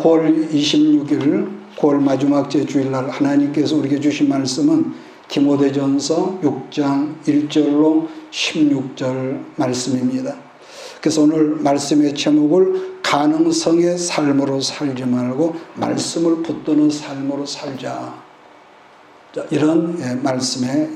9월 26일 9월 마지막 제 주일날 하나님께서 우리에게 주신 말씀은 디모데전서 6장 1절로 16절 말씀입니다. 그래서 오늘 말씀의 제목을 가능성의 삶으로 살지 말고 말씀을 붙드는 삶으로 살자, 이런 말씀의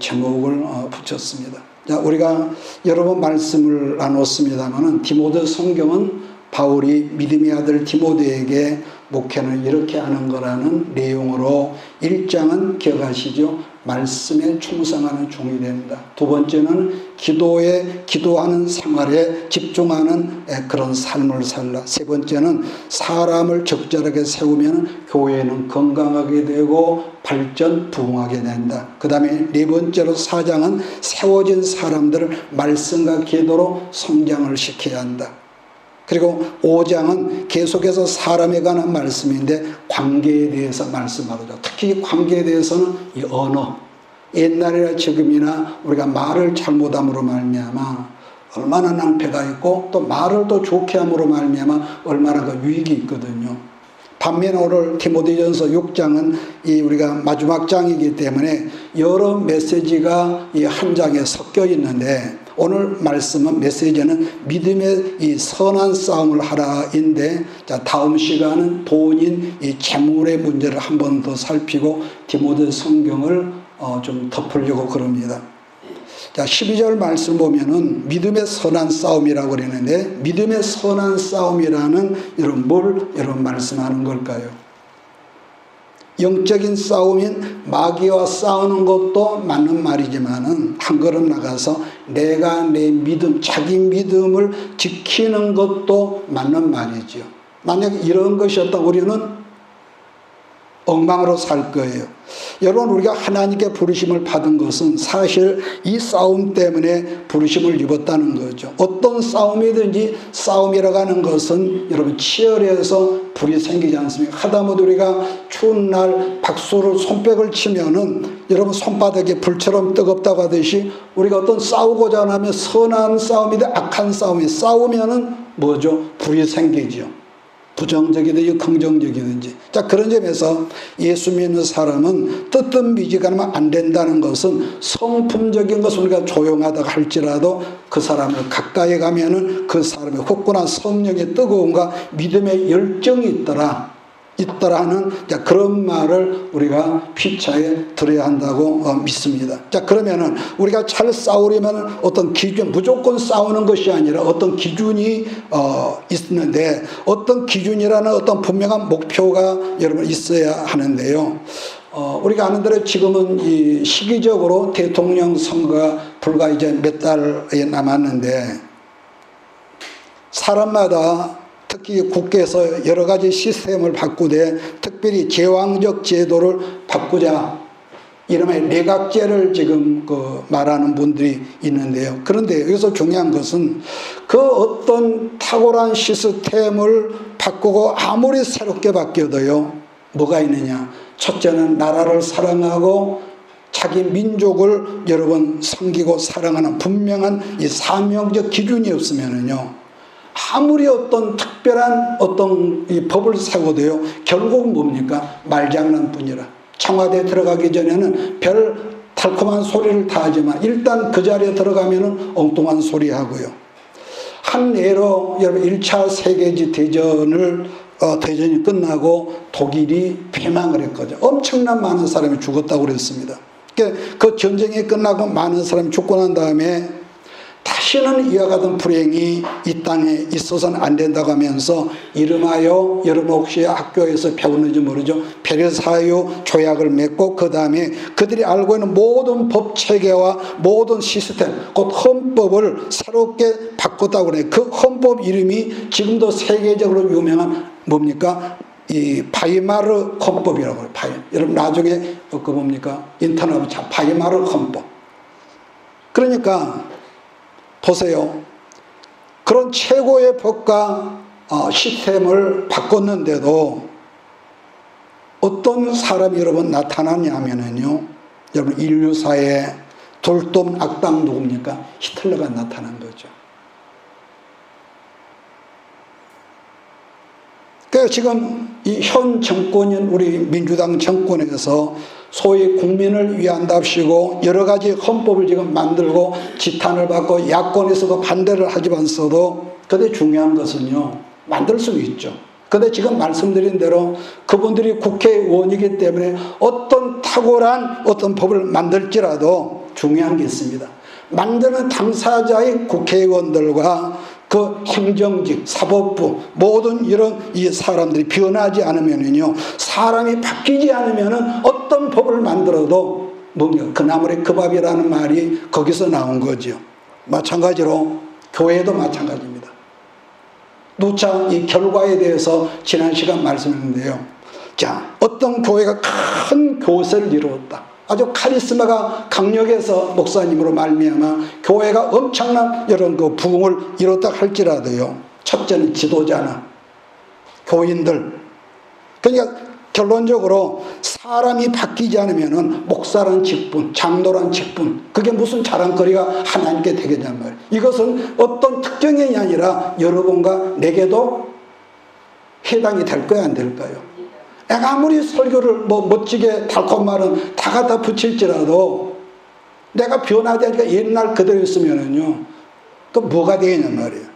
제목을 붙였습니다. 우리가 여러 번 말씀을 나눴습니다만 디모데 성경은 바울이 믿음의 아들 디모데에게 목회는 이렇게 하는 거라는 내용으로 1장은 기억하시죠? 말씀에 충성하는 종이 된다. 두 번째는 기도하는 생활에 집중하는 그런 삶을 살라. 세 번째는 사람을 적절하게 세우면 교회는 건강하게 되고 발전 부흥하게 된다. 그 다음에 네 번째로 4장은 세워진 사람들을 말씀과 기도로 성장을 시켜야 한다. 그리고 5장은 계속해서 사람에 관한 말씀인데 관계에 대해서 말씀하죠. 특히 관계에 대해서는 이 언어, 옛날이나 지금이나 우리가 말을 잘못함으로 말미암아 얼마나 낭패가 있고 또 말을 또 좋게 함으로 말미암아 얼마나 그 유익이 있거든요. 반면에 오늘 디모데전서 6장은 우리가 마지막 장이기 때문에 여러 메시지가 이 한 장에 섞여 있는데 오늘 말씀은 메시지는 믿음의 이 선한 싸움을 하라인데, 다음 시간은 돈인 이 재물의 문제를 한 번 더 살피고 디모데 성경을 좀 덮으려고 그럽니다. 12절 말씀 보면은 믿음의 선한 싸움이라고 그러는데, 믿음의 선한 싸움이라는 이런 말씀하는 걸까요? 영적인 싸움인 마귀와 싸우는 것도 맞는 말이지만은 한 걸음 나가서 내가 내 믿음, 자기 믿음을 지키는 것도 맞는 말이죠. 만약 이런 것이었다면 우리는 엉망으로 살 거예요. 여러분, 우리가 하나님께 부르심을 받은 것은 사실 이 싸움 때문에 부르심을 입었다는 거죠. 어떤 싸움이든지 싸움이라고 하는 것은 여러분 치열해서 불이 생기지 않습니까? 하다못해 우리가 추운 날 박수를 손뼉을 치면은 여러분 손바닥이 불처럼 뜨겁다고 하듯이 우리가 어떤 싸우고자 하면 선한 싸움이든 악한 싸움이 싸우면은 뭐죠? 불이 생기죠. 부정적이든지 긍정적이든지. 그런 점에서 예수 믿는 사람은 뜨뜻미지근하면 안 된다는 것은 성품적인 것을 우리가 조용하다고 할지라도 그 사람을 가까이 가면은 그 사람의 혹구나 성령의 뜨거움과 믿음의 열정이 있더라 하는 그런 말을 우리가 피차에 들어야 한다고 믿습니다. 그러면은 우리가 잘 싸우려면 어떤 기준, 무조건 싸우는 것이 아니라 어떤 기준이 있는데, 어떤 기준이라는 어떤 분명한 목표가 여러분 있어야 하는데요. 우리가 아는 대로 지금은 이 시기적으로 대통령 선거가 불과 이제 몇 달이 남았는데, 사람마다 특히 국회에서 여러 가지 시스템을 바꾸되 특별히 제왕적 제도를 바꾸자, 이름의 내각제를 지금 말하는 분들이 있는데요. 그런데 여기서 중요한 것은 그 어떤 탁월한 시스템을 바꾸고 아무리 새롭게 바뀌어도요, 뭐가 있느냐? 첫째는 나라를 사랑하고 자기 민족을 여러분 섬기고 사랑하는 분명한 이 사명적 기준이 없으면은요, 아무리 어떤 특별한 어떤 이 법을 세워도요, 결국 뭡니까? 말장난뿐이라. 청와대에 들어가기 전에는 별 달콤한 소리를 다 하지만 일단 그 자리에 들어가면은 엉뚱한 소리 하고요. 한 예로 여러분 1차 대전이 끝나고 독일이 패망을 했거든요. 엄청난 많은 사람이 죽었다고 그랬습니다. 그 전쟁이 끝나고 많은 사람이 죽고 난 다음에 다시는 이와 같은 불행이 이 땅에 있어서는 안 된다고 하면서 이름하여 여러분 혹시 학교에서 배웠는지 모르죠. 베르사유 조약을 맺고 그 다음에 그들이 알고 있는 모든 법 체계와 모든 시스템, 곧 헌법을 새롭게 바꿨다고 그래요. 그 헌법 이름이 지금도 세계적으로 유명한 뭡니까? 이 바이마르 헌법이라고 해요. 여러분 나중에 뭡니까? 인터넷에 바이마르 헌법. 그러니까 보세요. 그런 최고의 법과 시스템을 바꿨는데도 어떤 사람이 여러분 나타나냐 하면은요, 여러분 인류사의 돌돔 악당 누굽니까? 히틀러가 나타난 거죠. 그러니까 지금 이 현 정권인 우리 민주당 정권에서 소위 국민을 위한답시고 여러 가지 헌법을 지금 만들고 지탄을 받고 야권에서도 반대를 하지만서도 근데 중요한 것은요, 만들 수는 있죠. 근데 지금 말씀드린 대로 그분들이 국회의원이기 때문에 어떤 탁월한 어떤 법을 만들지라도 중요한 게 있습니다. 만드는 당사자의 국회의원들과 그 행정직, 사법부 모든 이런 이 사람들이 변하지 않으면은요, 사람이 바뀌지 않으면은 어떤 법을 만들어도 뭔가 그나물의 그 밥이라는 말이 거기서 나온 거죠. 마찬가지로 교회도 마찬가지입니다. 누차 이 결과에 대해서 지난 시간 말씀했는데요. 자, 어떤 교회가 큰 교세를 이루었다. 아주 카리스마가 강력해서 목사님으로 말미암아 교회가 엄청난 이런 그 부흥을 이뤘다 할지라도요, 첫째는 지도자나 교인들, 그러니까 결론적으로 사람이 바뀌지 않으면은 목사란 직분, 장로란 직분, 그게 무슨 자랑거리가 하나님께 되겠냔 말이에요. 이것은 어떤 특정인이 아니라 여러분과 내게도 해당이 될 거야, 안 될까요? 내가 아무리 설교를 멋지게 달콤한 말은 다 갖다 붙일지라도 내가 변화되니까 옛날 그대로 있으면은요, 그 뭐가 되겠냔 말이에요.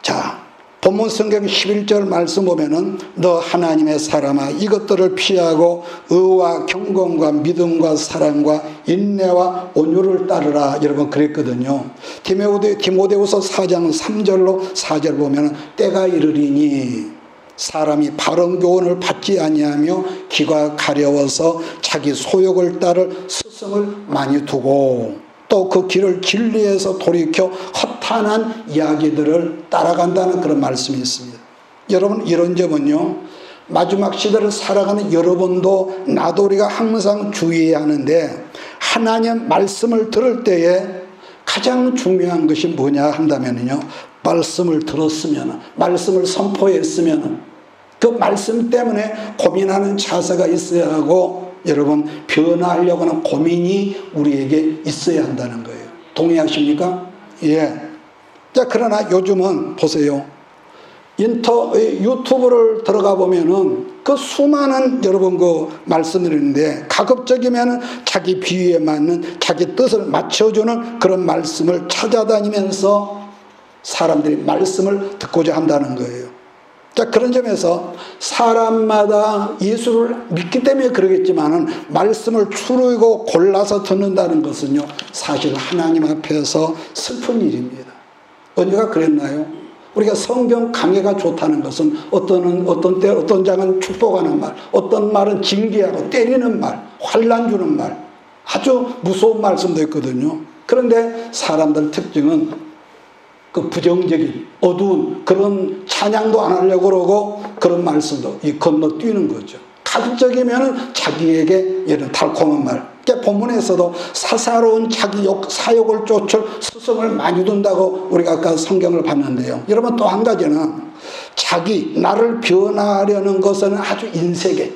자, 본문 성경 11절 말씀 보면은 너 하나님의 사람아 이것들을 피하고 의와 경건과 믿음과 사랑과 인내와 온유를 따르라, 여러분 그랬거든요. 디모데후서 4장 3절로 4절 보면은 때가 이르리니 사람이 바른 교훈을 받지 아니하며 귀가 가려워서 자기 소욕을 따를 스승을 많이 두고 또 그 길을 진리에서 돌이켜 허탄한 이야기들을 따라간다는 그런 말씀이 있습니다. 여러분, 이런 점은요, 마지막 시대를 살아가는 여러분도 나도 우리가 항상 주의해야 하는데, 하나님 말씀을 들을 때에 가장 중요한 것이 뭐냐 한다면요, 말씀을 들었으면, 말씀을 선포했으면 그 말씀 때문에 고민하는 자세가 있어야 하고, 여러분 변화하려고 하는 고민이 우리에게 있어야 한다는 거예요. 동의하십니까? 예. 자, 그러나 요즘은 보세요. 유튜브를 들어가 보면은 그 수많은 여러분 그 말씀을 있는데, 가급적이면은 자기 비유에 맞는 자기 뜻을 맞춰주는 그런 말씀을 찾아다니면서 사람들이 말씀을 듣고자 한다는 거예요. 자, 그런 점에서 사람마다 예수를 믿기 때문에 그러겠지만은 말씀을 추리고 골라서 듣는다는 것은요, 사실 하나님 앞에서 슬픈 일입니다. 언제가 그랬나요? 우리가 성경 강해가 좋다는 것은 어떤 때 어떤 장은 축복하는 말, 어떤 말은 징계하고 때리는 말, 환난 주는 말, 아주 무서운 말씀도 있거든요. 그런데 사람들 특징은 그 부정적인 어두운 그런 찬양도 안 하려고 그러고 그런 말씀도 건너뛰는 거죠. 가급적이면 자기에게 이런 달콤한 말, 그러니까 본문에서도 사사로운 자기 사욕을 쫓을 스승을 많이 둔다고 우리가 아까 성경을 봤는데요. 여러분, 또 한 가지는 나를 변화하려는 것은 아주 인색해.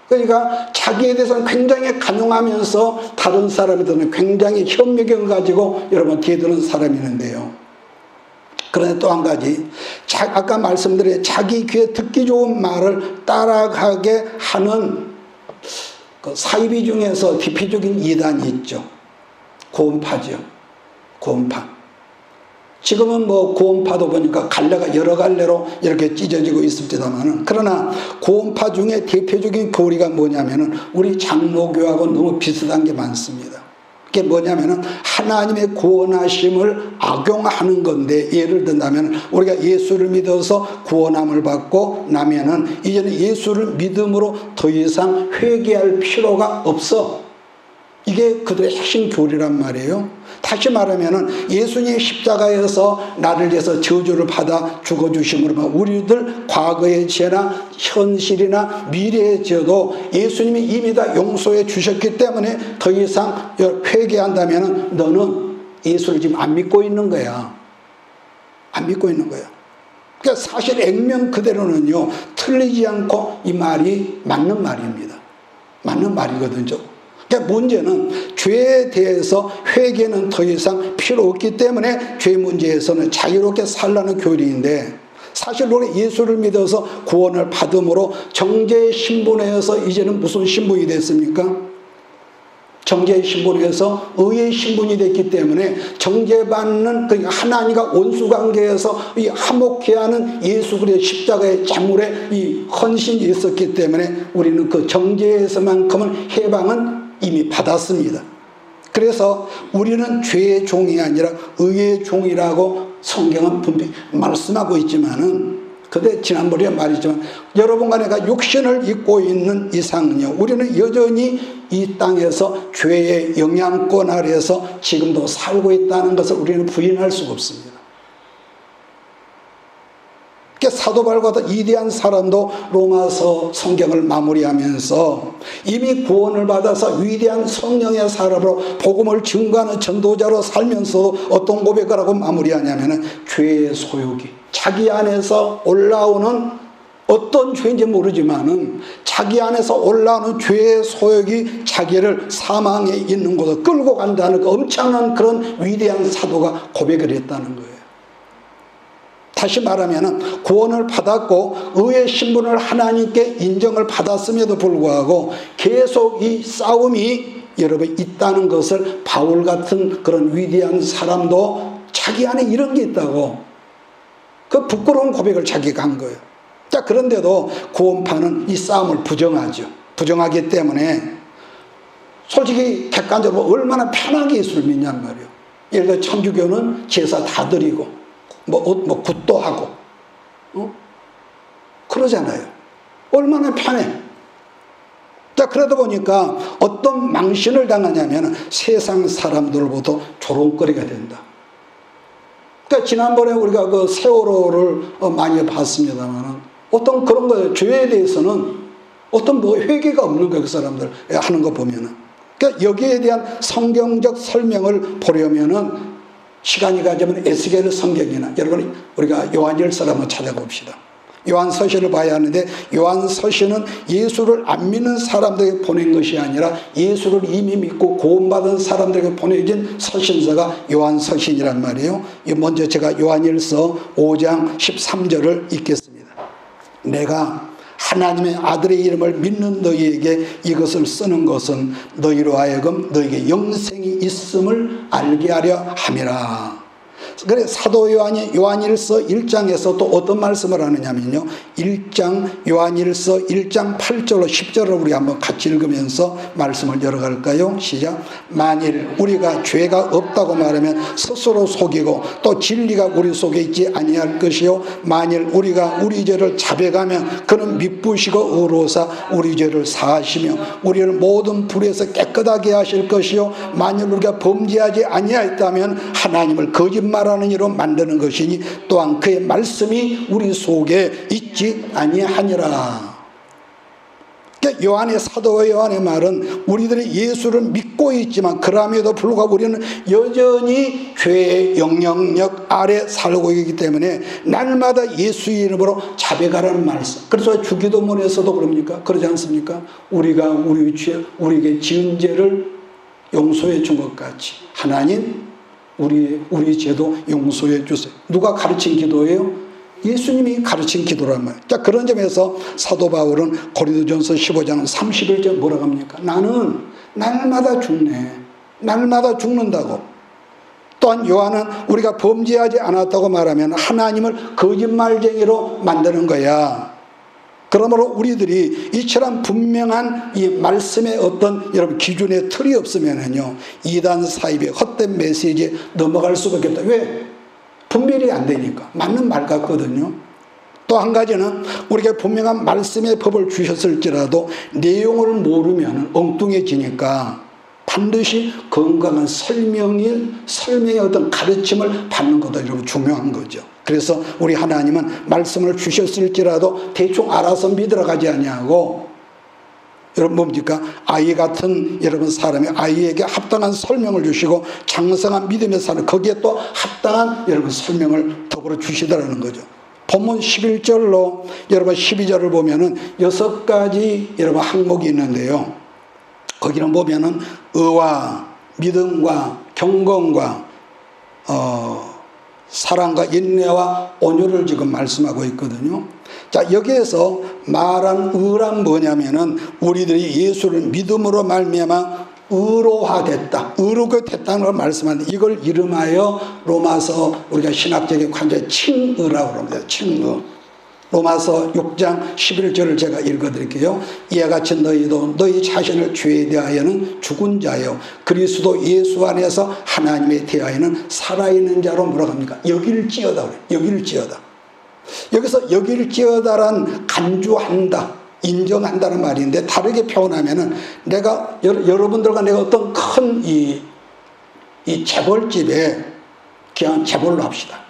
그러니까 자기에 대해서는 굉장히 간용하면서 다른 사람들은 굉장히 현미경을 가지고 여러분 뒤드는 사람이 있는데요. 그런데 또 한 가지, 아까 말씀드린 자기 귀에 듣기 좋은 말을 따라가게 하는 그 사이비 중에서 대표적인 이단이 있죠. 고음파죠. 고음파. 지금은 고음파도 보니까 갈래가 여러 갈래로 이렇게 찢어지고 있습니다만은, 그러나 고음파 중에 대표적인 교리가 뭐냐면은 우리 장로교하고 너무 비슷한 게 많습니다. 그게 뭐냐면은 하나님의 구원하심을 악용하는 건데, 예를 든다면 우리가 예수를 믿어서 구원함을 받고 나면은 이제는 예수를 믿음으로 더 이상 회개할 필요가 없어. 이게 그들의 핵심 교리란 말이에요. 다시 말하면은 예수님 십자가에서 나를 위해서 저주를 받아 죽어주심으로 우리들 과거의 죄나 현실이나 미래의 죄도 예수님이 이미 다 용서해 주셨기 때문에 더 이상 회개한다면은 너는 예수를 지금 안 믿고 있는 거야. 안 믿고 있는 거야. 그러니까 사실 액면 그대로는요, 틀리지 않고 이 말이 맞는 말입니다. 맞는 말이거든요. 그러니까 문제는 죄에 대해서 회개는 더 이상 필요 없기 때문에 죄 문제에서는 자유롭게 살라는 교리인데, 사실 우리 예수를 믿어서 구원을 받음으로 정죄의 신분에서 이제는 무슨 신분이 됐습니까? 정죄의 신분에서 의의 신분이 됐기 때문에 정죄받는 그 하나님과 원수관계에서 이 화목케 하는 예수 그리스도의 십자가의 제물에 이 헌신이 있었기 때문에 우리는 그 정죄에서만큼은 해방은 이미 받았습니다. 그래서 우리는 죄의 종이 아니라 의의 종이라고 성경은 분명히 말씀하고 있지만은, 근데 지난번에 말했지만 여러분과 내가 육신을 입고 있는 이상은요, 우리는 여전히 이 땅에서 죄의 영향권 아래에서 지금도 살고 있다는 것을 우리는 부인할 수가 없습니다. 사도 바울 같은 위대한 사람도 로마서 성경을 마무리하면서 이미 구원을 받아서 위대한 성령의 사람으로 복음을 증거하는 전도자로 살면서도 어떤 고백을 하고 마무리하냐면은 죄의 소욕이 자기 안에서 올라오는 어떤 죄인지 모르지만은 자기 안에서 올라오는 죄의 소욕이 자기를 사망에 있는 곳으로 끌고 간다는 그 엄청난 그런 위대한 사도가 고백을 했다는 거예요. 다시 말하면 구원을 받았고 의의 신분을 하나님께 인정을 받았음에도 불구하고 계속 이 싸움이 여러분 있다는 것을 바울 같은 그런 위대한 사람도 자기 안에 이런 게 있다고 그 부끄러운 고백을 자기가 한 거예요. 자, 그런데도 구원파는 이 싸움을 부정하죠. 부정하기 때문에 솔직히 객관적으로 얼마나 편하게 예수를 믿냔 말이에요. 예를 들어 천주교는 제사 다 드리고 굿도 하고, 그러잖아요. 얼마나 편해. 자, 그러다 보니까 어떤 망신을 당하냐면 세상 사람들보다 조롱거리가 된다. 그러니까 지난번에 우리가 그 세월호를 많이 봤습니다만 어떤 그런 거, 죄에 대해서는 어떤 회개가 없는 거예요. 그 사람들 하는 거 보면은. 그러니까 여기에 대한 성경적 설명을 보려면은 시간이 가지면 에스겔 성경이나 여러분 우리가 요한일서를 한번 찾아봅시다. 요한서신을 봐야 하는데 요한서신은 예수를 안 믿는 사람들에게 보낸 것이 아니라 예수를 이미 믿고 구원받은 사람들에게 보내진 서신서가 요한서신이란 말이에요. 먼저 제가 요한일서 5장 13절을 읽겠습니다. 내가 하나님의 아들의 이름을 믿는 너희에게 이것을 쓰는 것은 너희로 하여금 너희에게 영생이 있음을 알게 하려 함이라. 그래 사도 요한이 요한일서 1장에서 또 어떤 말씀을 하느냐면요, 1장 요한일서 1장 8절로 10절을 우리 한번 같이 읽으면서 말씀을 열어갈까요? 시작. 만일 우리가 죄가 없다고 말하면 스스로 속이고 또 진리가 우리 속에 있지 아니할 것이요, 만일 우리가 우리 죄를 자백하면 그는 미쁘시고 의로우사 우리 죄를 사하시며 우리를 모든 불에서 깨끗하게 하실 것이요, 만일 우리가 범죄하지 아니하였다면 하나님을 거짓말하는 이로 만드는 것이니 또한 그의 말씀이 우리 속에 있지 아니하니라. 그러니까 요한의 사도 요한의 말은 우리들이 예수를 믿고 있지만 그럼에도 불구하고 우리는 여전히 죄의 영향력 아래 살고 있기 때문에 날마다 예수 이름으로 자백하라는 말씀. 그래서 주기도문에서도 그럽니까? 그러지 않습니까? 우리가 우리에게 지은 죄를 용서해 준 것 같이 하나님 우리 죄도 용서해 주세요. 누가 가르친 기도예요? 예수님이 가르친 기도란 말이에요. 자, 그런 점에서 사도 바울은 고린도전서 15장 31절 뭐라고 합니까? 나는 날마다 죽네. 날마다 죽는다고. 또한 요한은 우리가 범죄하지 않았다고 말하면 하나님을 거짓말쟁이로 만드는 거야. 그러므로 우리들이 이처럼 분명한 이 말씀의 어떤 여러분 기준의 틀이 없으면은요, 이단 사입의 헛된 메시지에 넘어갈 수밖에 없다. 왜? 분별이 안 되니까. 맞는 말 같거든요. 또 한 가지는 우리가 분명한 말씀의 법을 주셨을지라도 내용을 모르면 엉뚱해지니까 반드시 건강한 설명의 어떤 가르침을 받는 것도 여러분 중요한 거죠. 그래서 우리 하나님은 말씀을 주셨을지라도 대충 알아서 믿으러 가지 아니하고, 여러분 뭡니까? 아이 같은 여러분 사람이 아이에게 합당한 설명을 주시고 장성한 믿음의 사람 거기에 또 합당한 여러분 설명을 더불어 주시더라는 거죠. 본문 11절로 여러분 12절을 보면은 6가지 여러분 항목이 있는데요. 거기는 보면은 의와 믿음과 경건과 사랑과 인내와 온유를 지금 말씀하고 있거든요. 자, 여기에서 말한 의란 뭐냐면은 우리들이 예수를 믿음으로 말미암아 의로화됐다, 의롭게 됐다는 걸 말씀하는데, 이걸 이름하여 로마서 우리가 신학적인 관절 칭의라고 합니다. 칭의. 로마서 6장 11절을 제가 읽어드릴게요. 이와 같이 너희도 너희 자신을 죄에 대하여는 죽은 자요 그리스도 예수 안에서 하나님에 대하여는 살아있는 자로 뭐라고 합니까? 여길지어다. 여길지어다. 여기서 여길지어다란 간주한다, 인정한다는 말인데, 다르게 표현하면은 내가 여러분들과 내가 어떤 큰 이 재벌집에, 그냥 재벌로 합시다.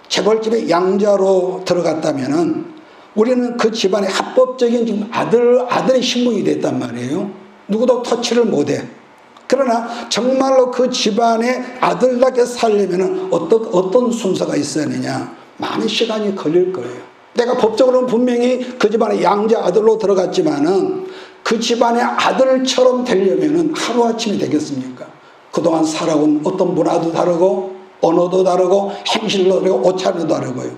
재벌집에 양자로 들어갔다면은 우리는 그 집안의 합법적인 지금 아들의 신분이 됐단 말이에요. 누구도 터치를 못해. 그러나 정말로 그 집안의 아들답게 살려면은 어떤 순서가 있어야 하느냐? 많은 시간이 걸릴 거예요. 내가 법적으로는 분명히 그 집안의 양자 아들로 들어갔지만은 그 집안의 아들처럼 되려면은 하루아침에 되겠습니까? 그동안 살아온 어떤 문화도 다르고 언어도 다르고 행실도 다르고 옷차림도 다르고요.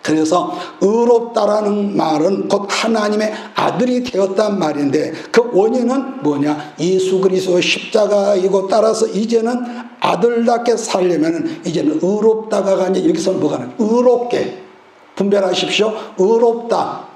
그래서 의롭다라는 말은 곧 하나님의 아들이 되었단 말인데, 그 원인은 뭐냐? 예수 그리스도 십자가이고, 따라서 이제는 아들답게 살려면 이제는 의롭다가 아니라 여기서 뭐가 나요? 의롭게 분별하십시오. 의롭다,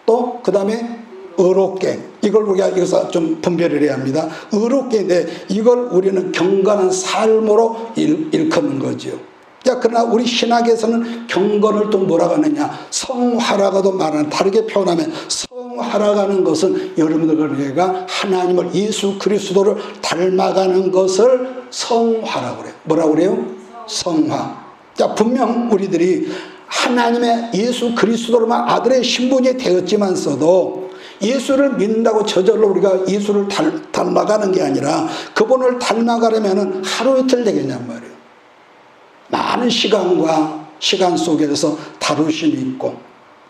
또 그 다음에 의롭게, 이걸 우리가 여기서 좀 분별을 해야 합니다. 의롭게인데 이걸 우리는 경건한 삶으로 일컫는 거죠. 자, 그러나 우리 신학에서는 경건을 또 뭐라고 하느냐? 성화라고도 말하는, 다르게 표현하면 성화라고 하는 것은 여러분들과 하나님을, 예수 그리스도를 닮아가는 것을 성화라고 그래요. 뭐라고 그래요? 성화. 자, 분명 우리들이 하나님의 예수 그리스도로만 아들의 신분이 되었지만서도 예수를 믿는다고 저절로 우리가 예수를 닮아가는 게 아니라, 그분을 닮아가려면 하루 이틀 되겠냔 말이에요. 많은 시간 속에서 다루심이 있고,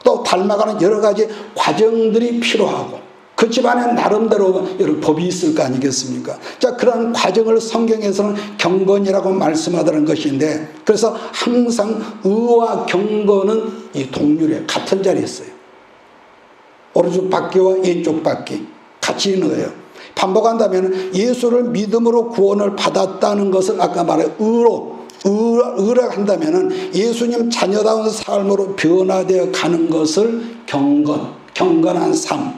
또 닮아가는 여러 가지 과정들이 필요하고, 그 집안에 나름대로 여러 법이 있을 거 아니겠습니까? 자, 그런 과정을 성경에서는 경건이라고 말씀하다는 것인데, 그래서 항상 의와 경건은 이 동률에 같은 자리에 있어요. 오른쪽 바퀴와 왼쪽 바퀴 같이 있는 거예요. 반복한다면 예수를 믿음으로 구원을 받았다는 것을 아까 말한 의라 한다면은 예수님 자녀다운 삶으로 변화되어 가는 것을 경건한 삶,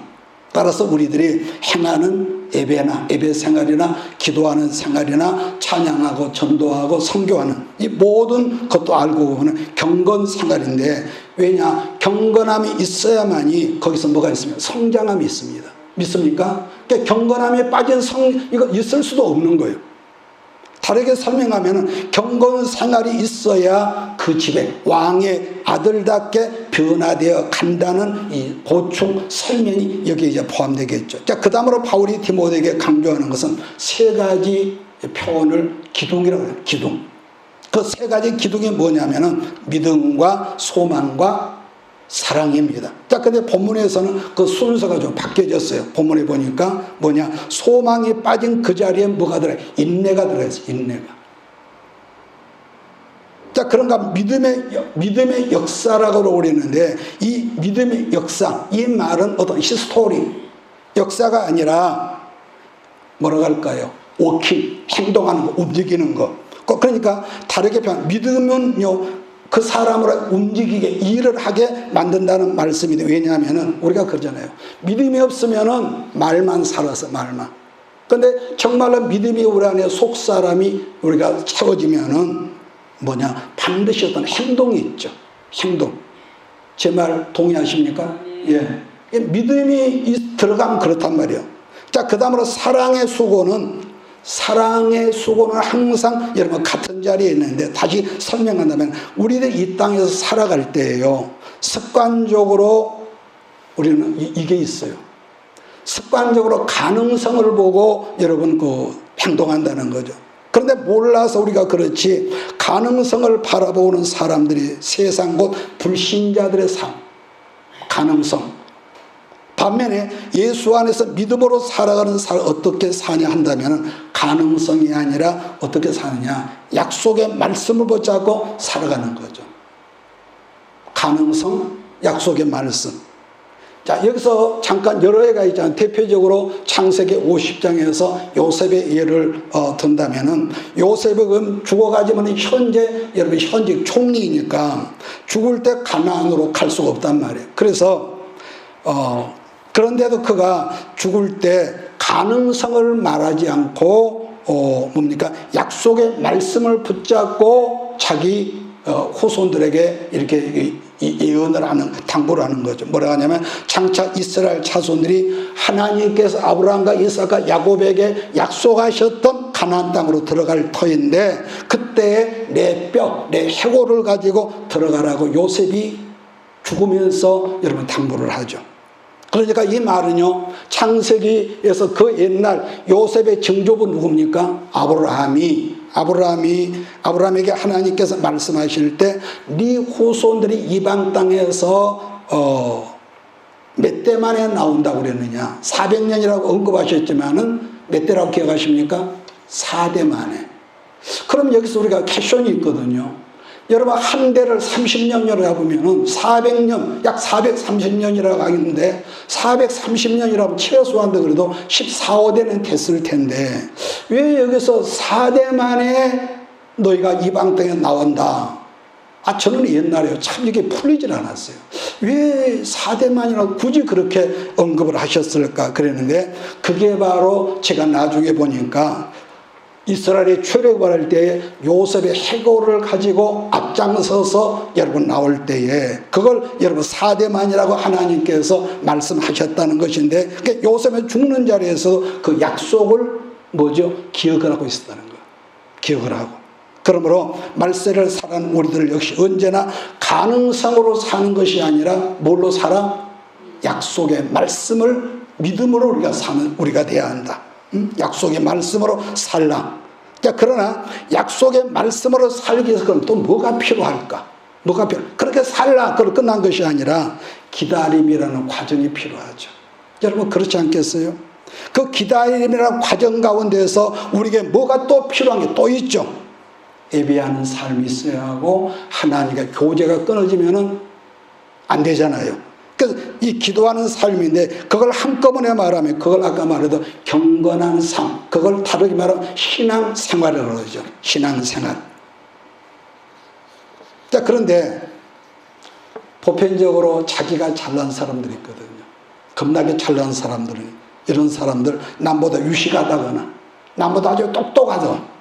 따라서 우리들이 행하는 예배 생활이나 기도하는 생활이나 찬양하고 전도하고 선교하는 이 모든 것도 알고 보면 경건 생활인데, 왜냐? 경건함이 있어야만이 거기서 뭐가 있습니까? 성장함이 있습니다. 믿습니까? 그러니까 경건함에 빠진 이거 있을 수도 없는 거예요. 다르게 설명하면 경건 생활이 있어야 그 집에 왕의 아들답게 변화되어 간다는 이 보충 설명이 여기에 이제 포함되겠죠. 자, 그 다음으로 바울이 디모데에게 강조하는 것은 세 가지 표현을 기둥이라고 해요. 기둥. 그 세 가지 기둥이 뭐냐면은 믿음과 소망과 사랑입니다. 자, 근데 본문에서는 그 순서가 좀 바뀌어졌어요. 본문에 보니까 뭐냐? 소망이 빠진 그 자리에 뭐가 들어가요? 인내가 들어가요. 인내가. 자, 그런가 믿음의 역사라고 그러는데, 이 믿음의 역사, 이 말은 어떤 히스토리, 역사가 아니라 뭐라고 할까요? 워킹, 행동하는 거, 움직이는 거. 그러니까 다르게 믿음은요, 그 사람을 움직이게, 일을 하게 만든다는 말씀인데, 왜냐하면 우리가 그러잖아요. 믿음이 없으면은 말만 살아서 말만. 근데 정말로 믿음이 우리 안에 속 사람이 우리가 채워지면은 뭐냐? 반드시 어떤 행동이 있죠. 행동. 제 말 동의하십니까? 예. 믿음이 들어가면 그렇단 말이에요. 자, 그 다음으로 사랑의 수고는 항상 여러분 같은 자리에 있는데, 다시 설명한다면 우리들 이 땅에서 살아갈 때에요, 습관적으로 우리는 이게 있어요. 습관적으로 가능성을 보고 여러분 행동한다는 거죠. 그런데 몰라서 우리가 그렇지, 가능성을 바라보는 사람들이 세상 곧 불신자들의 삶, 가능성. 반면에 예수 안에서 믿음으로 살아가는 사람 어떻게 사냐 한다면 가능성이 아니라 어떻게 사느냐? 약속의 말씀을 붙잡고 살아가는 거죠. 가능성, 약속의 말씀. 자, 여기서 잠깐 여러 해가 있잖아요. 대표적으로 창세기 50장에서 요셉의 예를 든다면은, 요셉은 죽어가지만 여러분 현직 총리이니까 죽을 때 가나안으로 갈 수가 없단 말이에요. 그래서 그런데도 그가 죽을 때 가능성을 말하지 않고 약속의 말씀을 붙잡고 자기 후손들에게 이렇게 예언을 하는, 당부를 하는 거죠. 뭐라 하냐면, 장차 이스라엘 자손들이 하나님께서 아브라함과 이삭과 야곱에게 약속하셨던 가나안 땅으로 들어갈 터인데, 그때 내 뼈, 내 해골을 가지고 들어가라고 요셉이 죽으면서 여러분 당부를 하죠. 그러니까 이 말은요, 창세기에서 그 옛날 요셉의 증조부 누굽니까? 아브라함에게 하나님께서 말씀하실 때, 네 후손들이 이방 땅에서 몇 대 만에 나온다고 그랬느냐? 400년이라고 언급하셨지만은 몇 대라고 기억하십니까? 4대 만에. 그럼 여기서 우리가 퀘션이 있거든요. 여러분, 한 대를 30년이라고 해보면은 400년, 약 430년이라고 하겠는데, 430년이라면 최소한도 그래도 14, 15대는 됐을 텐데, 왜 여기서 4대 만에 너희가 이방 땅에 나온다? 저는 옛날에 참 이게 풀리질 않았어요. 왜 4대 만이라고 굳이 그렇게 언급을 하셨을까? 그랬는데, 그게 바로 제가 나중에 보니까, 이스라엘이 출애굽할 때에 요셉의 해골을 가지고 앞장서서 여러분 나올 때에 그걸 여러분 4대만이라고 하나님께서 말씀하셨다는 것인데, 그러니까 요셉의 죽는 자리에서 그 약속을 기억을 하고 있었다는 거예요. 기억을 하고. 그러므로 말세를 살아는 우리들 역시 언제나 가능성으로 사는 것이 아니라 뭘로 살아? 약속의 말씀을 믿음으로 우리가 돼야 한다. 약속의 말씀으로 살라. 그러나 약속의 말씀으로 살기 위해서 그럼 또 뭐가 필요할까? 그렇게 살라. 그걸 끝난 것이 아니라 기다림이라는 과정이 필요하죠. 여러분, 그렇지 않겠어요? 그 기다림이라는 과정 가운데서 우리에게 뭐가 또 필요한 게 또 있죠. 예배하는 삶이 있어야 하고, 하나님과 교제가 끊어지면은 안 되잖아요. 그래서 이 기도하는 삶인데, 그걸 한꺼번에 말하면 그걸 아까 말해도 경건한 삶, 그걸 다르게 말하면 신앙생활이라고 그러죠. 신앙생활. 자, 그런데 보편적으로 자기가 잘난 사람들이 있거든요. 겁나게 잘난 사람들은, 이런 사람들, 남보다 유식하다거나 남보다 아주 똑똑하다,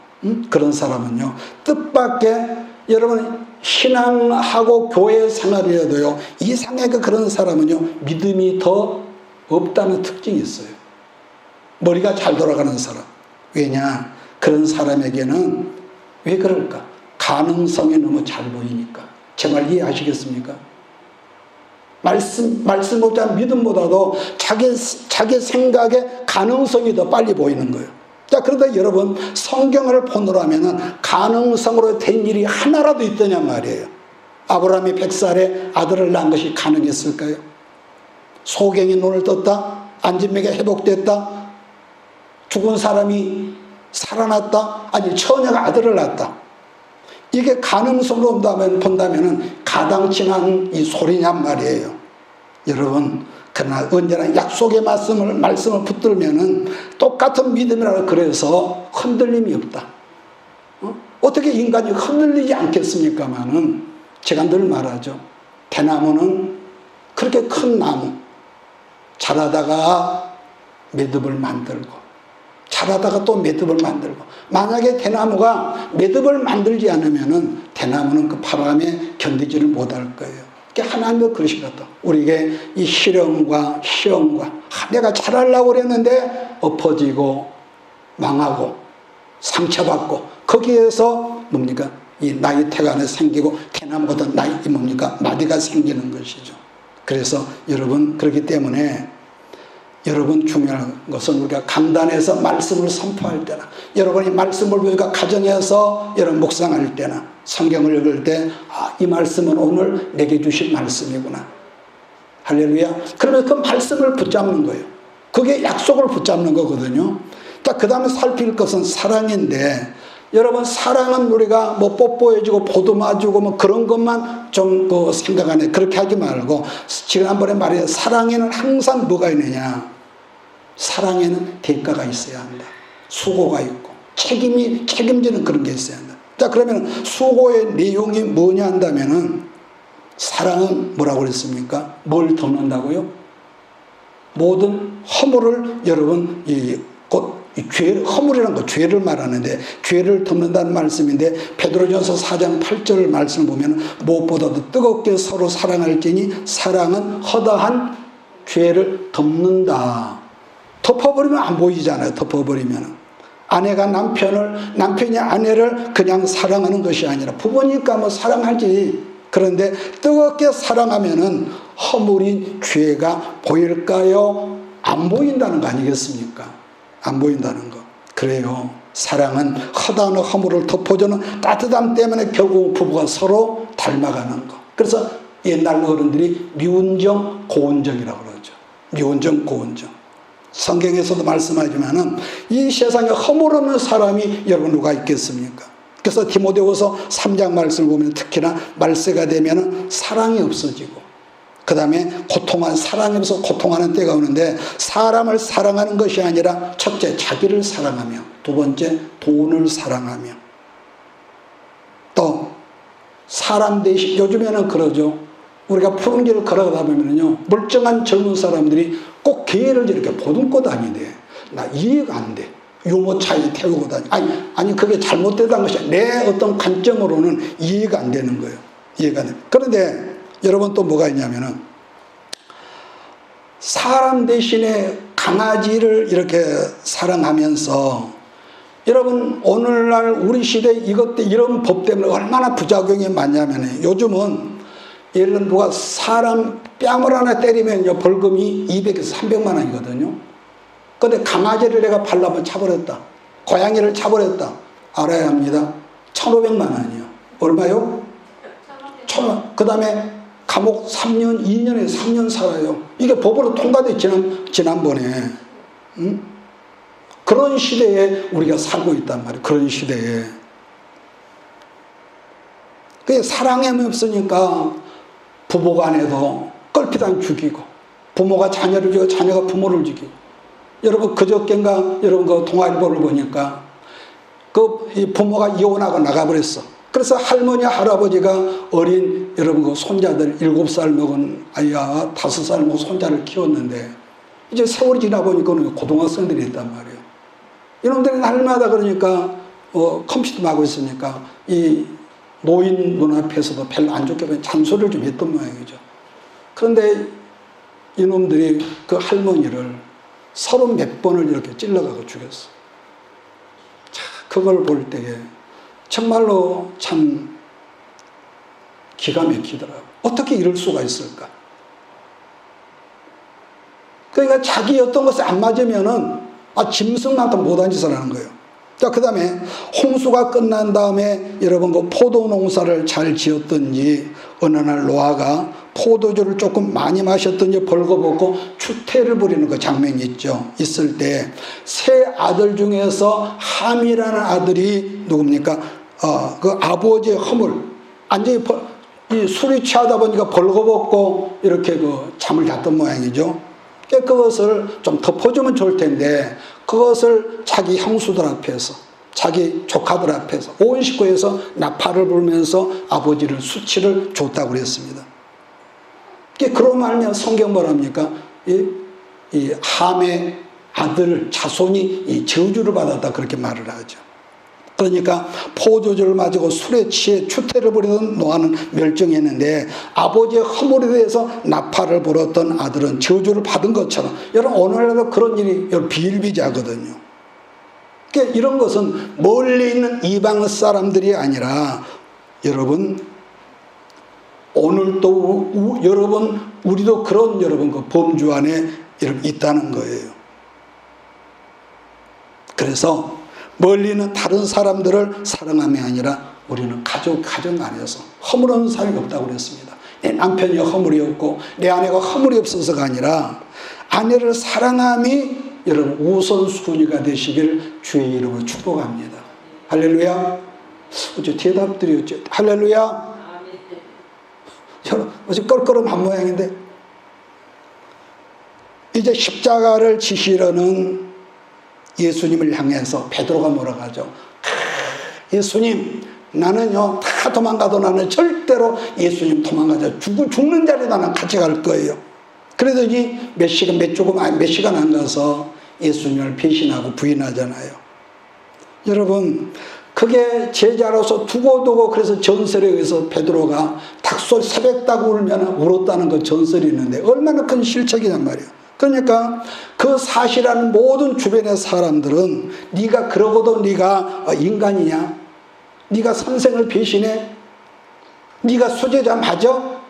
그런 사람은요, 뜻밖의 여러분 신앙하고 교회 생활이라도요, 이상하게 그런 사람은요, 믿음이 더 없다는 특징이 있어요. 머리가 잘 돌아가는 사람. 왜냐? 그런 사람에게는 왜 그럴까? 가능성이 너무 잘 보이니까. 제 말 이해하시겠습니까? 말씀보다 믿음보다도 자기 생각에 가능성이 더 빨리 보이는 거예요. 자, 그런데 여러분, 성경을 본으라면은 가능성으로 된 일이 하나라도 있더냐 말이에요. 아브라함이 100살에 아들을 낳은 것이 가능했을까요? 소경이 눈을 떴다? 안진맥이 회복됐다? 죽은 사람이 살아났다? 아니, 처녀가 아들을 낳았다. 이게 가능성으로 본다면은 가당치한 이 소리냔 말이에요. 여러분, 그러나 언제나 약속의 말씀을 붙들면은 똑같은 믿음이라고, 그래서 흔들림이 없다. 어떻게 인간이 흔들리지 않겠습니까마는, 제가 늘 말하죠. 대나무는 그렇게 큰 나무, 자라다가 매듭을 만들고, 자라다가 또 매듭을 만들고, 만약에 대나무가 매듭을 만들지 않으면은 대나무는 그 바람에 견디지를 못할 거예요. 하나님도 그러신 것 같다. 우리에게 이 시련과 시험과, 내가 잘하려고 그랬는데 엎어지고 망하고 상처받고, 거기에서 이 나이테가 안에 생기고, 대나무보다 마디가 생기는 것이죠. 그래서 여러분, 그렇기 때문에 여러분, 중요한 것은 우리가 강단에서 말씀을 선포할 때나, 여러분이 말씀을 우리가 가정에서 여러분 묵상할 때나, 성경을 읽을 때, 이 말씀은 오늘 내게 주신 말씀이구나. 할렐루야. 그러면 그 말씀을 붙잡는 거예요. 그게 약속을 붙잡는 거거든요. 딱 그 다음에 살필 것은 사랑인데, 여러분 사랑은 우리가 뭐 뽀뽀해주고 보듬어주고 뭐 그런 것만 좀 생각하네. 그렇게 하지 말고 지난번에 말해 사랑에는 항상 뭐가 있느냐, 사랑에는 대가가 있어야 한다. 수고가 있고 책임지는 그런 게 있어야 한다. 자, 그러면 수고의 내용이 뭐냐 한다면은, 사랑은 뭐라고 그랬습니까? 뭘 덮는다고요? 모든 허물을, 여러분 허물이란 거 죄를 말하는데, 죄를 덮는다는 말씀인데, 베드로전서 4장 8절 말씀을 보면 무엇보다도 뜨겁게 서로 사랑할지니 사랑은 허다한 죄를 덮는다. 덮어버리면 안 보이잖아요. 덮어버리면 아내가 남편이 아내를 그냥 사랑하는 것이 아니라, 부부니까 뭐 사랑하지. 그런데 뜨겁게 사랑하면은 허물인 죄가 보일까요? 안 보인다는 거 아니겠습니까? 안 보인다는 거. 그래요. 사랑은 허다한 허물을 덮어주는 따뜻함 때문에 결국 부부가 서로 닮아가는 거. 그래서 옛날 어른들이 미운정 고운정이라고 그러죠. 미운정 고운정. 성경에서도 말씀하지만은 이 세상에 허물 없는 사람이 여러분 누가 있겠습니까? 그래서 디모데후서 3장 말씀을 보면 특히나 말세가 되면은 사랑이 없어지고, 그 다음에 사랑이 없어서 고통하는 때가 오는데, 사람을 사랑하는 것이 아니라 첫째 자기를 사랑하며, 두 번째 돈을 사랑하며, 또 사람 대신 요즘에는 그러죠. 우리가 푸른 길을 걸어가다 보면요, 멀쩡한 젊은 사람들이 꼭 개를 이렇게 보듬고 다니대. 나 이해가 안 돼. 유모 차에 태우고 다니. 아니 그게 잘못되다는 것이 내 어떤 관점으로는 이해가 안 되는 거예요. 이해가 안 돼. 그런데 여러분 또 뭐가 있냐면은, 사람 대신에 강아지를 이렇게 사랑하면서, 여러분 오늘날 우리 시대 이런 법 때문에 얼마나 부작용이 많냐면, 요즘은 예를 들면 누가 사람 뺨을 하나 때리면 벌금이 200에서 300만 원이거든요. 근데 강아지를 내가 발라면 차버렸다, 고양이를 차버렸다, 알아야 합니다. 1,500만 원이요. 얼마요? 1,000원. 그 다음에 감옥 3년, 2년에 3년 살아요. 이게 법으로 통과돼 지난번에. 그런 시대에 우리가 살고 있단 말이에요. 그런 시대에. 그게 사랑이 없으니까 부부 간에도 껄핏한 죽이고, 부모가 자녀를 죽이고 자녀가 부모를 죽이고. 여러분 그저께인가 여러분 그 동아일보를 보니까 이 부모가 이혼하고 나가버렸어. 그래서 할머니 할아버지가 어린 여러분 그 손자들 7살 먹은 아이와 5살 먹은 손자를 키웠는데, 이제 세월이 지나 보니까 고등학생들이 있단 말이에요. 이놈들이 날마다 그러니까 컴퓨터 하고 있으니까 이 노인 눈앞에서도 별로 안 좋게 보니 잔소리를 좀 했던 모양이죠. 그런데 이놈들이 그 할머니를 30몇 번을 이렇게 찔러가고 죽였어. 자, 그걸 볼 때에 정말로 참 기가 막히더라고. 어떻게 이럴 수가 있을까? 그러니까 자기 어떤 것에 안 맞으면은 짐승만큼 못한 짓을 하는 거예요. 자, 그 다음에 홍수가 끝난 다음에 여러분 그 포도 농사를 잘 지었던지 어느 날 노아가 포도주를 조금 많이 마셨던지 벌거벗고 추태를 부리는 그 장면이 있을 때, 세 아들 중에서 함이라는 아들이 누굽니까? 그 아버지의 허물, 완전히 이 술이 취하다 보니까 벌거벗고 이렇게 그 잠을 잤던 모양이죠. 그것을 좀 덮어주면 좋을 텐데, 그것을 자기 형수들 앞에서, 자기 조카들 앞에서, 온 식구에서 나팔을 불면서 아버지를 수치를 줬다고 그랬습니다. 그러고 말면 성경 뭐랍니까? 이 함의 아들 자손이 이 저주를 받았다, 그렇게 말을 하죠. 그러니까 포도주를 마시고 술에 취해 추태를 부리던 노아는 멸종했는데, 아버지의 허물에 대해서 나팔을 불었던 아들은 저주를 받은 것처럼, 여러분 오늘날도 그런 일이 비일비재하거든요. 그러니까 이런 것은 멀리 있는 이방 사람들이 아니라, 여러분 오늘도 여러분 우리도 그런 여러분 그 범주 안에 있다는 거예요. 그래서 멀리 있는 다른 사람들을 사랑함이 아니라 우리는 가정 안에서 허물 없는 사람이 없다고 그랬습니다. 내 남편이 허물이 없고 내 아내가 허물이 없어서가 아니라, 아내를 사랑함이 여러분 우선순위가 되시길 주의 이름으로 축복합니다. 할렐루야. 어째 대답 드렸죠. 할렐루야. 여러분 어째 껄끄럼한 모양인데 이제 십자가를 지시려는 예수님을 향해서 베드로가 뭐라고 하죠? 예수님, 나는요 다 도망가도 나는 절대로 예수님 도망가자 죽는 자리에 나는 같이 갈 거예요. 그러더니 몇 시간 안 가서 예수님을 배신하고 부인하잖아요. 여러분 그게 제자로서 두고두고 그래서 전설에 의해서 베드로가 닭소리 새벽 닭 울면 울었다는 그 전설이 있는데 얼마나 큰 실책이란 말이에요. 그러니까 그 사실하는 모든 주변의 사람들은 네가 그러고도 네가 인간이냐? 네가 선생을 배신해? 네가 수제자 맞아?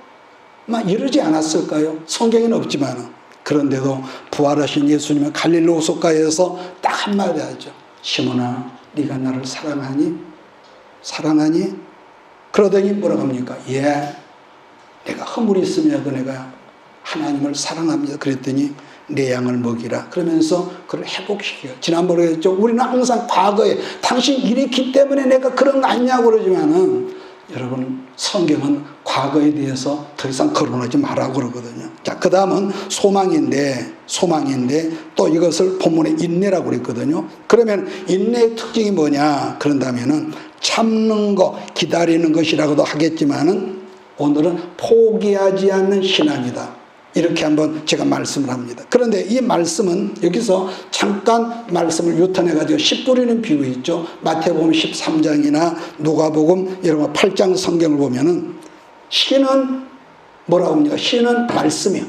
막 이러지 않았을까요? 성경에는 없지만 그런데도 부활하신 예수님은 갈릴리 호숫가에서 딱 한마디 하죠. 시몬아 네가 나를 사랑하니? 사랑하니? 그러더니 뭐라고 합니까? 예, 내가 허물이 있으면도 내가 하나님을 사랑합니다. 그랬더니 내 양을 먹이라. 그러면서 그를 회복시켜요. 지난번에 그랬죠. 우리는 항상 과거에 당신 일으키기 때문에 내가 그런 거 아니냐고 그러지만은 여러분 성경은 과거에 대해서 더 이상 거론하지 말라고 그러거든요. 자, 그 다음은 소망인데 또 이것을 본문에 인내라고 그랬거든요. 그러면 인내의 특징이 뭐냐? 그런다면은 참는 거, 기다리는 것이라고도 하겠지만은 오늘은 포기하지 않는 신앙이다. 이렇게 한번 제가 말씀을 합니다. 그런데 이 말씀은 여기서 잠깐 말씀을 유턴해가지고 씨 뿌리는 비유 있죠. 마태복음 13장이나 누가복음 여러분 8장 성경을 보면은 씨는 뭐라고 합니까? 씨는 말씀이요.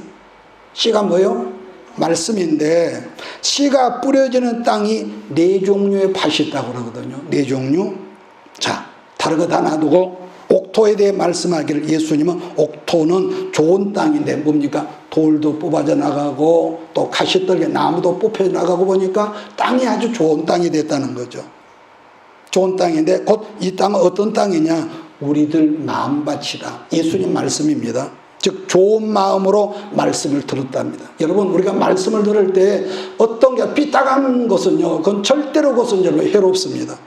씨가 뭐요? 말씀인데 씨가 뿌려지는 땅이 네 종류의 밭이 있다고 그러거든요. 네 종류. 자, 다른 거 다 놔두고 옥토에 대해 말씀하기를 예수님은 옥토는 좋은 땅인데 뭡니까? 돌도 뽑아져 나가고 또 가시떨기 나무도 뽑혀 나가고 보니까 땅이 아주 좋은 땅이 됐다는 거죠. 좋은 땅인데 곧 이 땅은 어떤 땅이냐? 우리들 마음밭이다. 예수님 말씀입니다. 즉 좋은 마음으로 말씀을 들었답니다. 여러분 우리가 말씀을 들을 때 어떤 게 삐딱한 것은요 그건 절대로 그것은 여러분 해롭습니다.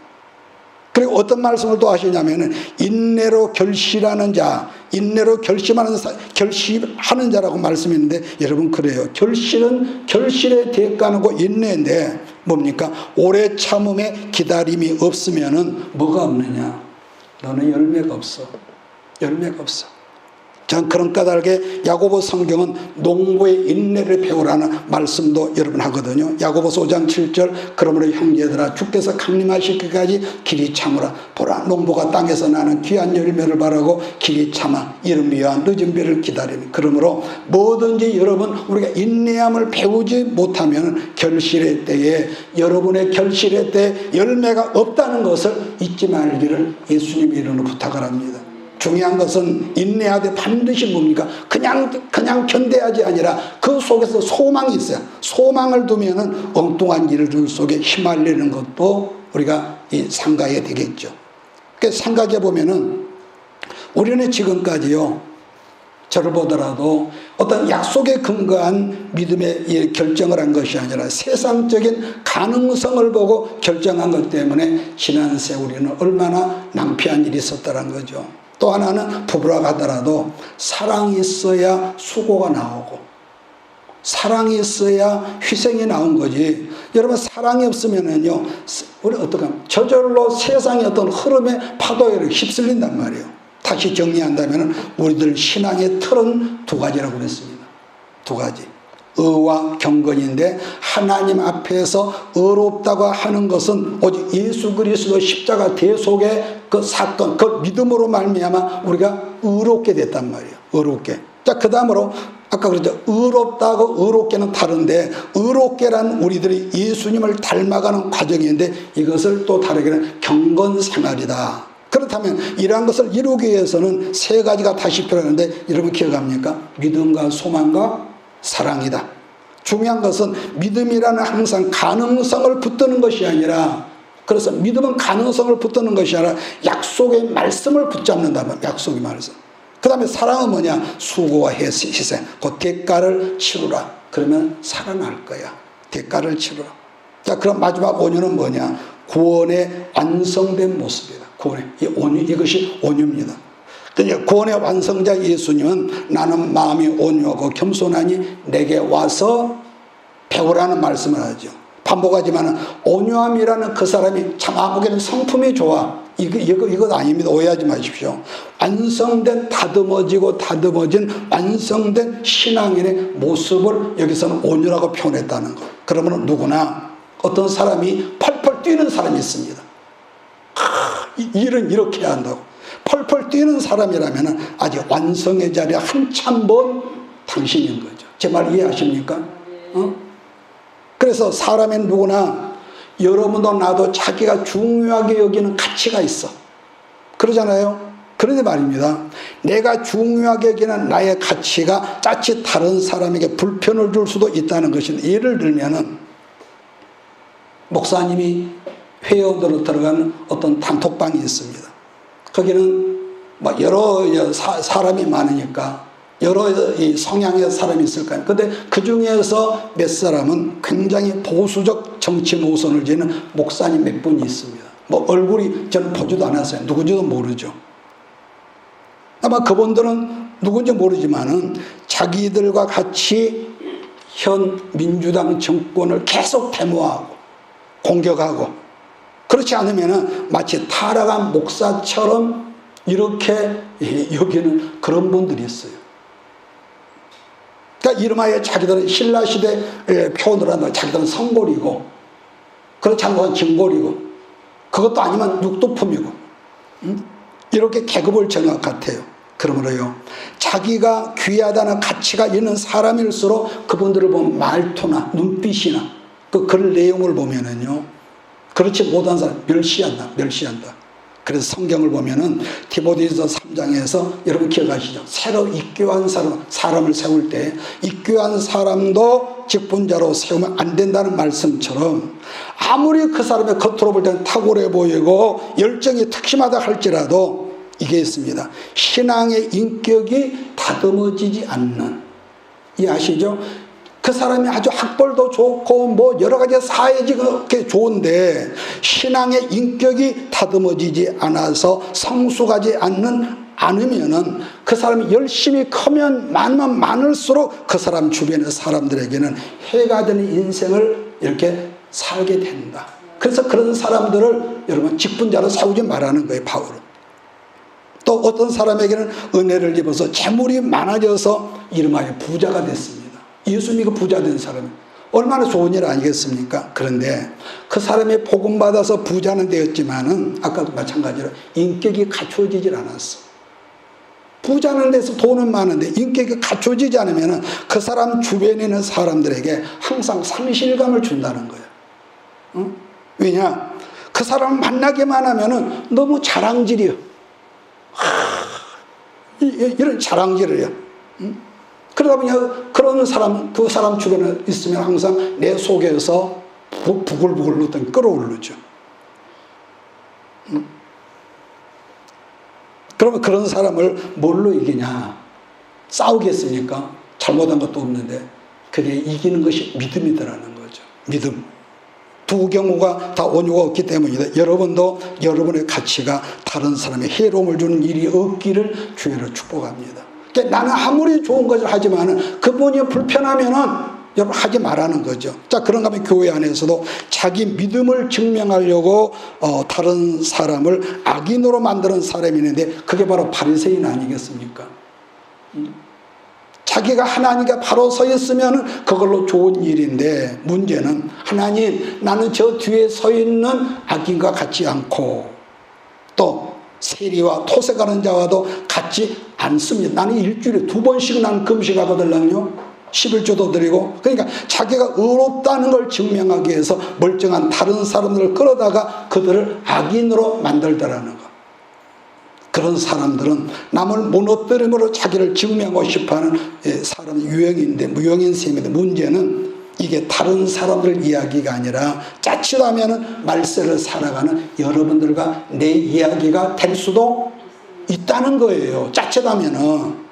그리고 어떤 말씀을 또 하시냐면은 인내로 결실하는 자, 인내로 결심하는 자라고 말씀했는데 여러분 그래요. 결실은 결실의 대가는 그 인내인데 뭡니까? 오래 참음에 기다림이 없으면은 뭐가 없느냐? 너는 열매가 없어. 열매가 없어. 전 그런 까닭에 야고보 성경은 농부의 인내를 배우라는 말씀도 여러분 하거든요. 야고보서 5장 7절 그러므로 형제들아 주께서 강림하시기까지 길이 참으라. 보라 농부가 땅에서 나는 귀한 열매를 바라고 길이 참아 이름 위한 늦은 비를 기다리니. 그러므로 뭐든지 여러분 우리가 인내함을 배우지 못하면 결실의 때에 여러분의 결실의 때 열매가 없다는 것을 잊지 말기를 예수님의 이름으로 부탁을 합니다. 중요한 것은 인내하되 반드시 뭡니까? 그냥 견뎌야지 아니라 그 속에서 소망이 있어요. 소망을 두면은 엉뚱한 일들 속에 휘말리는 것도 우리가 생각해야 되겠죠. 그래서 생각해 보면은 우리는 지금까지요, 저를 보더라도 어떤 약속에 근거한 믿음의 결정을 한 것이 아니라 세상적인 가능성을 보고 결정한 것 때문에 지난 세월에는 얼마나 낭피한 일이 있었다는 거죠. 또 하나는 부부라고 하더라도 사랑이 있어야 수고가 나오고 사랑이 있어야 희생이 나온 거지. 여러분 사랑이 없으면은요 우리 어떡하면 저절로 세상의 어떤 흐름의 파도에 휩쓸린단 말이에요. 다시 정리한다면 우리들 신앙의 틀은 두 가지라고 그랬습니다. 두 가지. 의와 경건인데 하나님 앞에서 의롭다고 하는 것은 오직 예수 그리스도 십자가 대속의 그 사건, 그 믿음으로 말미암아 우리가 의롭게 됐단 말이에요. 의롭게. 자, 그 다음으로 아까 그랬죠. 의롭다고 의롭게는 다른데 의롭게란 우리들이 예수님을 닮아가는 과정인데 이것을 또 다르게는 경건생활이다. 그렇다면 이러한 것을 이루기 위해서는 세 가지가 다시 필요하는데 여러분 기억합니까? 믿음과 소망과 사랑이다. 중요한 것은 믿음이라는 항상 가능성을 붙드는 것이 아니라, 그래서 믿음은 가능성을 붙드는 것이 아니라 약속의 말씀을 붙잡는다면 약속의 말씀. 그 다음에 사랑은 뭐냐? 수고와 희생, 그 대가를 치르라. 그러면 살아날 거야. 대가를 치르라. 자, 그럼 마지막 온유는 뭐냐? 구원의 완성된 모습이다. 구원의 이것이 온유입니다. 그러니까 구원의 완성자 예수님은 나는 마음이 온유하고 겸손하니 내게 와서 배우라는 말씀을 하죠. 반복하지만 온유함이라는 그 사람이 참 아무개는 성품이 좋아. 이거 아닙니다. 오해하지 마십시오. 완성된 다듬어진 완성된 신앙인의 모습을 여기서는 온유라고 표현했다는 것. 그러면 누구나 어떤 사람이 펄펄 뛰는 사람이 있습니다. 일은 이렇게 해야 한다고. 펄펄 뛰는 사람이라면 아직 완성의 자리에 한참 먼 당신인 거죠. 제 말 이해하십니까? 그래서 사람은 누구나 여러분도 나도 자기가 중요하게 여기는 가치가 있어. 그러잖아요. 그런데 말입니다. 내가 중요하게 여기는 나의 가치가 자칫 다른 사람에게 불편을 줄 수도 있다는 것인데, 예를 들면은 목사님이 회원으로 들어가는 어떤 단톡방이 있습니다. 거기는 뭐 여러 사람이 많으니까 여러 성향의 사람이 있을 거예요. 근데 그 중에서 몇 사람은 굉장히 보수적 정치 모선을 지는 목사님 몇 분이 있습니다. 뭐 얼굴이 저는 보지도 않았어요. 누군지도 모르죠. 아마 그분들은 누군지 모르지만은 자기들과 같이 현 민주당 정권을 계속 데모하고 공격하고, 그렇지 않으면은 마치 타락한 목사처럼 이렇게 여기는 그런 분들이 있어요. 그러니까 이름하여 자기들은 신라시대 표현을 한다. 자기들은 성골이고, 그렇지 않고는 진골이고, 그것도 아니면 육도품이고, 이렇게 계급을 정할 것 같아요. 그러므로요, 자기가 귀하다는 가치가 있는 사람일수록 그분들을 보면 말투나 눈빛이나 그 글 내용을 보면은요, 그렇지 못한 사람 멸시한다. 그래서 성경을 보면은 디모데후서 3장에서 여러분 기억하시죠? 새로 입교한 사람을 세울 때 입교한 사람도 직분자로 세우면 안 된다는 말씀처럼, 아무리 그 사람의 겉으로 볼 때는 탁월해 보이고 열정이 특심하다 할지라도 이게 있습니다. 신앙의 인격이 다듬어지지 않는, 이해하시죠? 그 사람이 아주 학벌도 좋고 뭐 여러 가지 사회적으로 좋은데 신앙의 인격이 다듬어지지 않아서 성숙하지 않으면은 그 사람이 열심히 크면 많으면 많을수록 그 사람 주변의 사람들에게는 해가 되는 인생을 이렇게 살게 된다. 그래서 그런 사람들을 여러분 직분자로 세우지 말라는 거예요, 바울은. 또 어떤 사람에게는 은혜를 입어서 재물이 많아져서 이름하여 부자가 됐습니다. 예수 믿고 부자 된 사람이 얼마나 좋은 일 아니겠습니까? 그런데 그 사람이 복음 받아서 부자는 되었지만은 아까도 마찬가지로 인격이 갖춰지질 않았어. 부자는 돼서 돈은 많은데 인격이 갖춰지지 않으면은 그 사람 주변에 있는 사람들에게 항상 상실감을 준다는 거예요. 왜냐? 그 사람을 만나기만 하면은 너무 자랑질이요. 이런 자랑질을 해요. 그러다 보니 그런 사람, 그 사람 주변에 있으면 항상 내 속에서 부글부글 어떤 끌어오르죠. 그러면 그런 사람을 뭘로 이기냐? 싸우겠습니까? 잘못한 것도 없는데 그게 이기는 것이 믿음이더라는 거죠. 믿음. 두 경우가 다 온유가 없기 때문이다. 여러분도 여러분의 가치가 다른 사람의 해로움을 주는 일이 없기를 주의로 축복합니다. 그러니까 나는 아무리 좋은 것을 하지만 그분이 불편하면은 여러분 하지 말라는 거죠. 자, 그런가 하면 교회 안에서도 자기 믿음을 증명하려고 다른 사람을 악인으로 만드는 사람이 있는데 그게 바로 바리새인 아니겠습니까? 자기가 하나님께 바로 서 있으면 그걸로 좋은 일인데, 문제는 하나님, 나는 저 뒤에 서 있는 악인과 같지 않고 또 세리와 토색하는 자와도 같지 않습니다. 나는 일주일에 2번씩 나는 금식하거든요. 11조도 드리고. 그러니까 자기가 의롭다는 걸 증명하기 위해서 멀쩡한 다른 사람들을 끌어다가 그들을 악인으로 만들더라는 거. 그런 사람들은 남을 무너뜨림으로 자기를 증명하고 싶어하는 사람 유형인데, 무형인 셈인데, 문제는 이게 다른 사람들 이야기가 아니라 자칫하면 말세를 살아가는 여러분들과 내 이야기가 될 수도 있다는 거예요. 자칫하면은.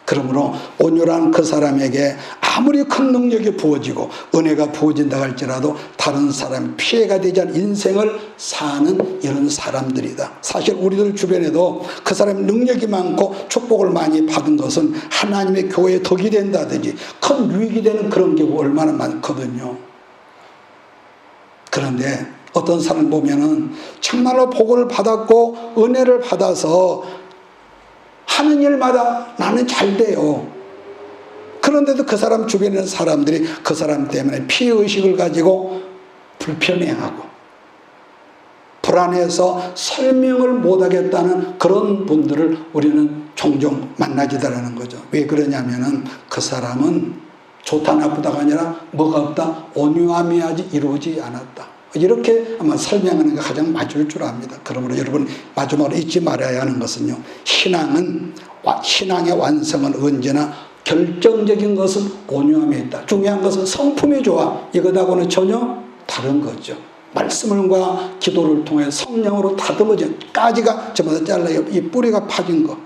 그러므로 온유란 그 사람에게 아무리 큰 능력이 부어지고 은혜가 부어진다 할지라도 다른 사람 피해가 되지 않은 인생을 사는 이런 사람들이다. 사실 우리들 주변에도 그 사람의 능력이 많고 축복을 많이 받은 것은 하나님의 교회에 덕이 된다든지 큰 유익이 되는 그런 경우 얼마나 많거든요. 그런데 어떤 사람 보면은 정말로 복을 받았고 은혜를 받아서 하는 일마다 나는 잘 돼요. 그런데도 그 사람 주변에 있는 사람들이 그 사람 때문에 피해의식을 가지고 불편해하고 불안해서 설명을 못하겠다는 그런 분들을 우리는 종종 만나지더라는 거죠. 왜 그러냐면은 그 사람은 좋다 나쁘다가 아니라 뭐가 없다? 온유함이 아직 이루어지지 않았다. 이렇게 아마 설명하는 게 가장 맞을 줄 압니다. 그러므로 여러분 마지막으로 잊지 말아야 하는 것은요. 신앙의 완성은 언제나 결정적인 것은 온유함에 있다. 중요한 것은 성품이 좋아. 이것하고는 전혀 다른 거죠. 말씀과 기도를 통해 성령으로 다듬어진 가지가 전부 다 잘라요. 이 뿌리가 파진 거.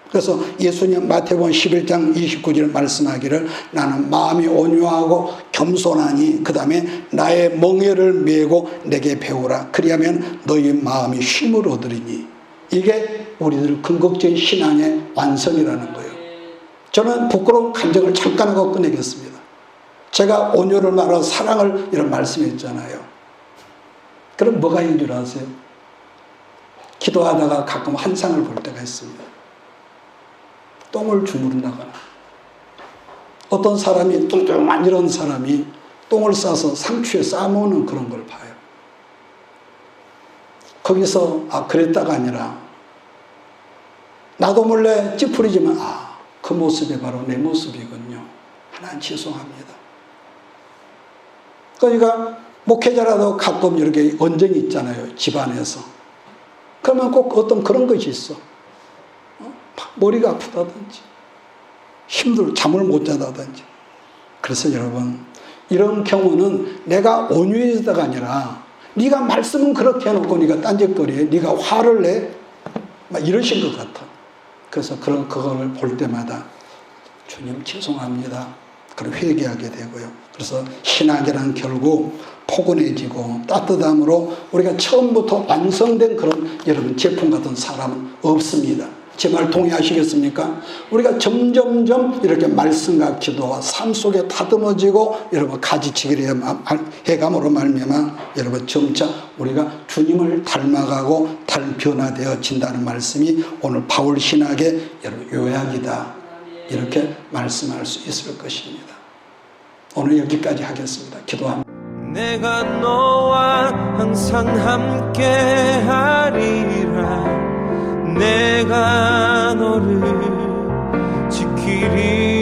그래서 예수님 마태복음 11장 29절 말씀하기를 나는 마음이 온유하고 겸손하니 그 다음에 나의 멍에를 메고 내게 배우라. 그리하면 너희 마음이 쉼을 얻으리니. 이게 우리들 궁극적인 신앙의 완성이라는 거예요. 저는 부끄러운 감정을 잠깐 하고 끝내겠습니다. 제가 온유를 말하고 사랑을 이런 말씀했잖아요. 그럼 뭐가 있는 줄 아세요? 기도하다가 가끔 환상을 볼 때가 있습니다. 똥을 주무른다거나 어떤 사람이 뚱뚱한 이런 사람이 똥을 싸서 상추에 싸먹는 그런 걸 봐요. 거기서 그랬다가 아니라 나도 몰래 찌푸리지만 그 모습이 바로 내 모습이군요. 하나님 죄송합니다. 그러니까 목회자라도 가끔 이렇게 언쟁이 있잖아요. 집안에서. 그러면 꼭 어떤 그런 것이 있어. 머리가 아프다든지 잠을 못 자다든지. 그래서 여러분 이런 경우는 내가 온유해서가 아니라 네가 말씀은 그렇게 해놓고 네가 딴짓거리해. 네가 화를 내. 막 이러신 것 같아. 그래서 그걸 볼 때마다 주님 죄송합니다. 그걸 회개하게 되고요. 그래서 신학이란 결국 포근해지고 따뜻함으로 우리가 처음부터 완성된 그런 여러분 제품 같은 사람은 없습니다. 제 말 동의하시겠습니까? 우리가 점점점 이렇게 말씀과 기도와 삶 속에 다듬어지고 여러분 가지치기를 해감으로 말미암아 여러분 점차 우리가 주님을 닮아가고 변화되어진다는 말씀이 오늘 바울 신학의 여러분 요약이다. 이렇게 말씀할 수 있을 것입니다. 오늘 여기까지 하겠습니다. 기도합니다. 내가 너와 항상 함께 하리라. 내가 너를 지키리.